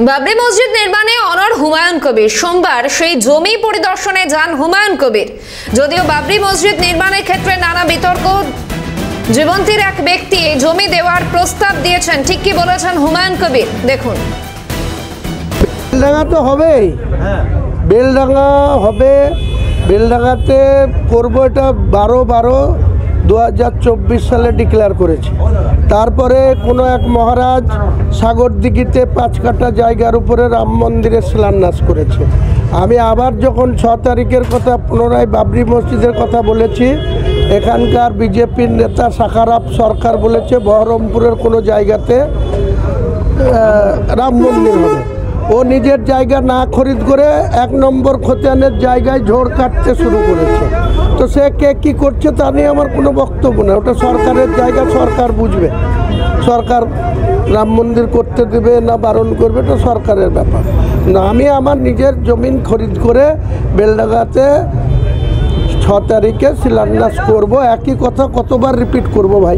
বাবরি মসজিদ নির্মাণে অনড় হুমায়ুন কবির। সোমবার সেই জমি পরিদর্শনে যান হুমায়ুন কবির। যদিও বাবরি মসজিদ নির্মাণের ক্ষেত্রে নানা বিতর্ক, জীবন্তীর এক ব্যক্তি জমি দেওয়ার প্রস্তাব দিয়েছেন। ঠিক কি বলেছেন হুমায়ুন কবির, দেখুন। বেলডাঙ্গা তো হবেই, বেলডাঙ্গা হবে। বেলডাঙ্গাতে করবো, এটা 12/12/2024 সালে ডিক্লেয়ার করেছে। তারপরে কোনো এক মহারাজ সাগরদিঘিতে 5 কাঠা জায়গার উপরে রাম মন্দিরের শিলান্যাস করেছে। আমি আবার যখন 6 তারিখের কথা পুনরায় বাবরি মসজিদের কথা বলেছি, এখানকার বিজেপির নেতা সাখারাপ সরকার বলেছে বহরমপুরের কোনো জায়গাতে রাম মন্দির হবে। ও নিজের জায়গা না খরিদ করে 1 নম্বর খতিয়ানের জায়গায় ঝোড় কাটতে শুরু করেছে। তো সে কে কী করছে তা নিয়ে আমার কোনো বক্তব্য নেই। ওটা সরকারের জায়গা, সরকার বুঝবে। সরকার রাম মন্দির করতে দেবে না বারণ করবে, এটা সরকারের ব্যাপার না। আমি আমার নিজের জমিন খরিদ করে বেলডাঙ্গাতে 6 তারিখে শিলান্যাস করব। একই কথা কতবার রিপিট করব ভাই?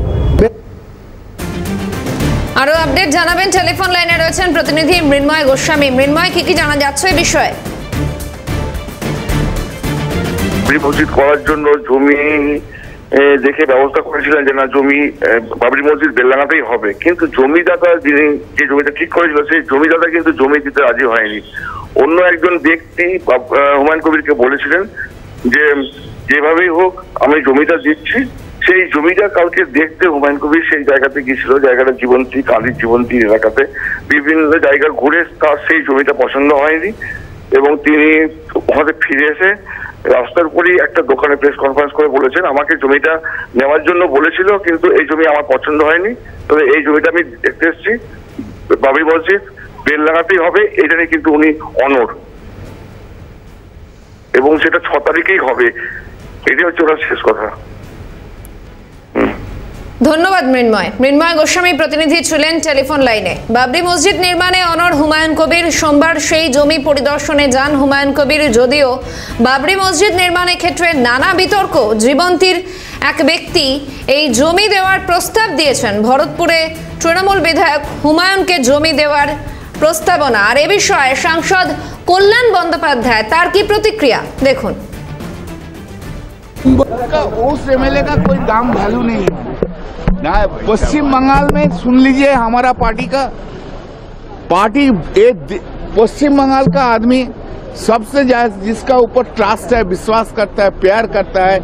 আরো আপডেট জানাবেন। টেলিফোন লাইনে রয়েছেন প্রতিনিধি মৃন্ময় গোস্বামী। মৃন্ময়, কি জানা যাচ্ছে এই বিষয়ে? মসজিদ করার জন্য জমি দেখে ব্যবস্থা করেছিলেন যে না, জমি বাবরি মসজিদ বেলডাঙ্গাতেই হবে, কিন্তু জমিদাতা যিনি যে জমিটা ঠিক করেছিল সেই জমিদাতা কিন্তু জমি দিতে রাজি হয়নি। অন্য একজন ব্যক্তি হুমায়ুন কবিরকে বলেছিলেন যে যেভাবেই হোক আমি জমিটা দিচ্ছি। সেই জমিটা কালকে দেখতে হুমায়ুন কবির সেই জায়গাতে গিয়েছিল। জায়গাটা জীবন্তী, কালীর জীবন্তী এলাকাতে বিভিন্ন জায়গা ঘুরে তার সেই জমিটা পছন্দ হয়নি এবং তিনি ওখানে ফিরে এসে রাস্তার উপরই একটা দোকানে প্রেস কনফারেন্স করে বলেছেন আমাকে জমিটা নেওয়ার জন্য বলেছিল, কিন্তু এই জমি আমার পছন্দ হয়নি, তবে এই জমিটা আমি দেখতে এসেছি, বাবরি মসজিদ বেলডাঙ্গাতেই হবে, এটা নিয়ে কিন্তু উনি অনড় এবং সেটা 6 তারিখেই হবে। এটাই হচ্ছে ওনার শেষ কথা। ধন্যবাদ মৃন্ময়। মৃন্ময় গোস্বামী প্রতিনিধি ছিলেন টেলিফোন লাইনে। বাবরি মসজিদ নির্মাণে অনড় হুমায়ুন কবির। সোমবার সেই জমি পরিদর্শনে যান হুমায়ুন কবির। যদিও বাবরি মসজিদ নির্মাণের ক্ষেত্রে নানা বিতর্ক, জীবন্তীর এক ব্যক্তি এই জমি দেওয়ার প্রস্তাব দিয়েছেন। ভরতপুরে তৃণমূল বিধায়ক হুমায়ুনকে জমি দেওয়ার প্রস্তাবনা। আর এ বিষয়ে সাংসদ কল্যাণ বন্দ্যোপাধ্যায়, তার কি প্রতিক্রিয়া, দেখুন। उस एमएलए का कोई दाम वैल्यू नहीं है ना। पश्चिम बंगाल में सुन लीजिए, हमारा पार्टी पश्चिम बंगाल का आदमी सबसे ज्यादा जिसका ऊपर ट्रस्ट है, विश्वास करता है, प्यार करता है,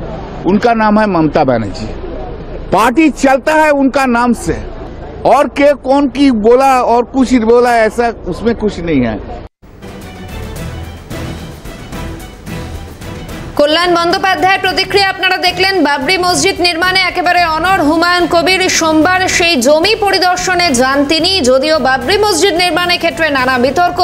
उनका नाम है ममता बनर्जी। पार्टी चलता है उनका नाम से, और के कौन की बोला और कुछ बोला ऐसा उसमें कुछ नहीं है। কল্যাণ বন্দ্যোপাধ্যায়ের প্রতিক্রিয়া আপনারা দেখলেন। বাবরি মসজিদ নির্মাণে একেবারে অনড় হুমায়ুন কবির। সোমবার সেই জমি পরিদর্শনে যান তিনি। যদিও বাবরি মসজিদ নির্মাণের ক্ষেত্রে নানা বিতর্ক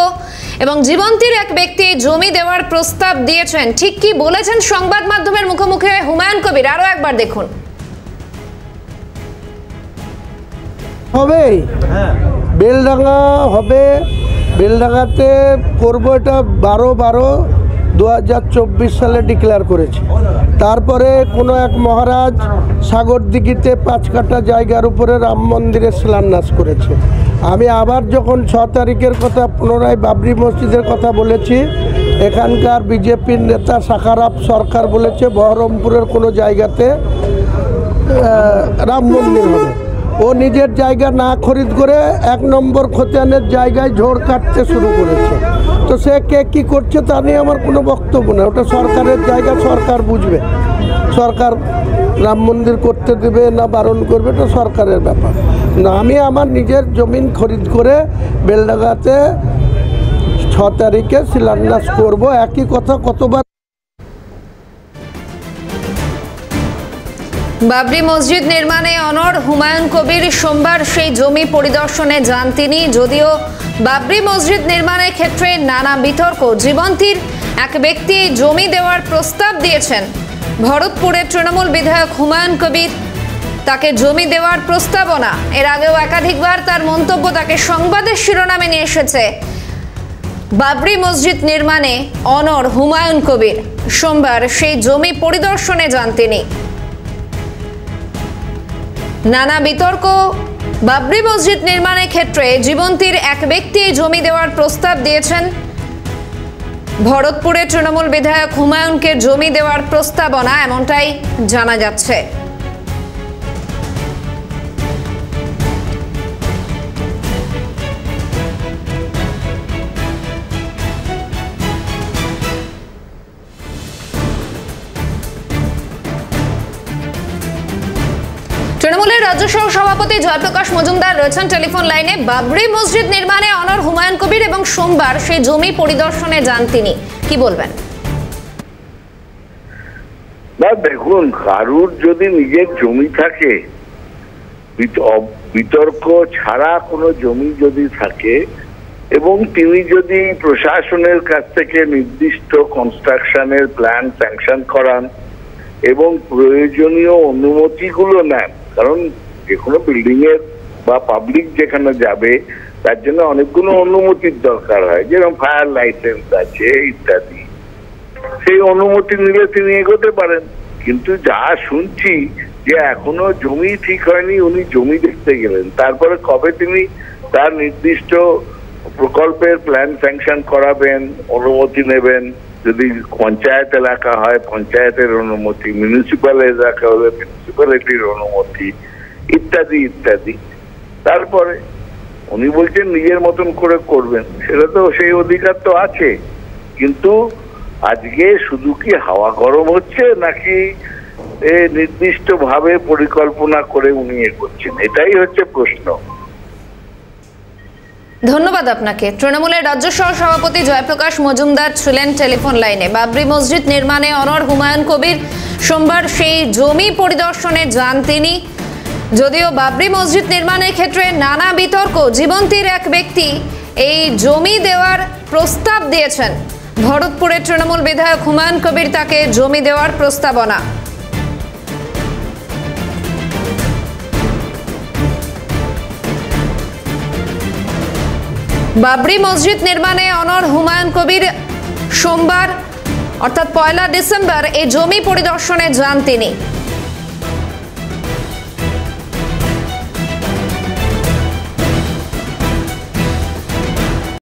এবং জীবন্তীর এক ব্যক্তি জমি দেওয়ার প্রস্তাব দিয়েছেন। ঠিক কি বলেছেন সংবাদ মাধ্যমের মুখোমুখি হুমায়ুন কবির, আরো একবার দেখুন। হবেই, বেলডাঙ্গা হবে। বেলডাঙ্গাতে করবো, এটা 12/12/2024 সালে ডিক্লেয়ার করেছে। তারপরে কোনো এক মহারাজ সাগরদিঘিতে 5 কাঠা জায়গার উপরে রাম মন্দিরের শিলান্যাস করেছে। আমি আবার যখন 6 তারিখের কথা পুনরায় বাবরি মসজিদের কথা বলেছি, এখানকার বিজেপির নেতা সাখারাপ সরকার বলেছে বহরমপুরের কোনো জায়গাতে রাম মন্দির হবে। ও নিজের জায়গা না খরিদ করে 1 নম্বর খতিয়ানের জায়গায় ঝোড় কাটতে শুরু করেছে। তো সে কে কী করছে তা নিয়ে আমার কোনো বক্তব্য নেই। ওটা সরকারের জায়গা, সরকার বুঝবে। সরকার রাম মন্দির করতে দেবে না বারণ করবে, এটা সরকারের ব্যাপার না। আমি আমার নিজের জমিন খরিদ করে বেলডাঙ্গাতে 6 তারিখে শিলান্যাস করব। একই কথা কতবার? বাবরি মসজিদ নির্মাণে অনড় হুমায়ুন কবির। সোমবার সেই জমি পরিদর্শনে যান তিনি। যদিও বাবরি মসজিদ নির্মাণের ক্ষেত্রে নানা বিতর্ক, জীবন্তীর এক ব্যক্তি জমি দেওয়ার প্রস্তাব দিয়েছেন। ভরতপুরের তৃণমূল বিধায়ক হুমায়ুন কবির, তাকে জমি দেওয়ার প্রস্তাবনা। এর আগেও একাধিকবার তার মন্তব্য তাকে সংবাদের শিরোনামে নিয়ে এসেছে। বাবরি মসজিদ নির্মাণে অনড় হুমায়ুন কবির। সোমবার সেই জমি পরিদর্শনে যান তিনি। নানা বিতর্ক। বাবরি মসজিদ নির্মাণের ক্ষেত্রে জীবন্তীর এক ব্যক্তি জমি দেওয়ার প্রস্তাব দিয়েছেন। ভরতপুরে তৃণমূল বিধায়ক হুমায়ুনকে জমি দেওয়ার প্রস্তাবনা, এমনটাই জানা যাচ্ছে। তৃণমূলের রাজ্য সহ সভাপতি জয়প্রকাশ মজুমদার রয়েছেন টেলিফোন লাইনে। বাবরি মসজিদ নির্মাণে অনড় হুমায়ুন কবির এবং সোমবার সেই জমি পরিদর্শনে যান তিনি, কি বলবেন? না দেখুন, কারুর যদি নিজের জমি থাকে, বিতর্ক ছাড়া কোনো জমি যদি থাকে এবং তিনি যদি প্রশাসনের কাছ থেকে নির্দিষ্ট কনস্ট্রাকশনের প্ল্যান স্যাংশন করান এবং প্রয়োজনীয় অনুমতিগুলো নেন, কারণ যে কোনো বিল্ডিং এর বা পাবলিক যেখানে যাবে তার জন্য অনেকগুলো অনুমতির দরকার হয়, যেরকম ফায়ার লাইসেন্স আছে ইত্যাদি। সেই অনুমতি নিলে তিনি এগোতে পারেন। কিন্তু যা শুনছি যে এখনো জমি ঠিক হয়নি, উনি জমি দেখতে গেলেন, তারপরে কবে তিনি তার নির্দিষ্ট প্রকল্পের প্ল্যান স্যাংশন করাবেন, অনুমতি নেবেন, যদি পঞ্চায়েত এলাকা হয় পঞ্চায়েতের অনুমতি, মিউনিসিপ্যাল এলাকা হলে মিউনিসিপ্যালিটির অনুমতি ইত্যাদি ইত্যাদি। তারপরে উনি বলছেন নিজের মতন করে করবেন, সেটা তো সেই অধিকার তো আছে। কিন্তু আজকে শুধু কি হাওয়া গরম হচ্ছে নাকি নির্দিষ্ট ভাবে পরিকল্পনা করে উনি এগোচ্ছেন, এটাই হচ্ছে প্রশ্ন। ধন্যবাদ আপনাকে। তৃণমূলের রাজ্য সহ সভাপতি জয়প্রকাশ মজুমদার ছিলেন টেলিফোন লাইনে। বাবরি মসজিদ নির্মাণে অনড় হুমায়ুন কবির, সোমবার সেই জমি পরিদর্শনে যান তিনি। যদিও বাবরি মসজিদ নির্মাণের ক্ষেত্রে নানা বিতর্ক, জীবন্তীর এক ব্যক্তি এই জমি দেওয়ার প্রস্তাব দিয়েছেন। ভরতপুরের তৃণমূল বিধায়ক হুমায়ুন কবির তাকে জমি দেওয়ার প্রস্তাবনা। বাবরি মসজিদ নির্মাণে অনড় হুমায়ুন কবির, সোমবার অর্থাৎ 1 ডিসেম্বর এই জমি পরিদর্শনে যান তিনি।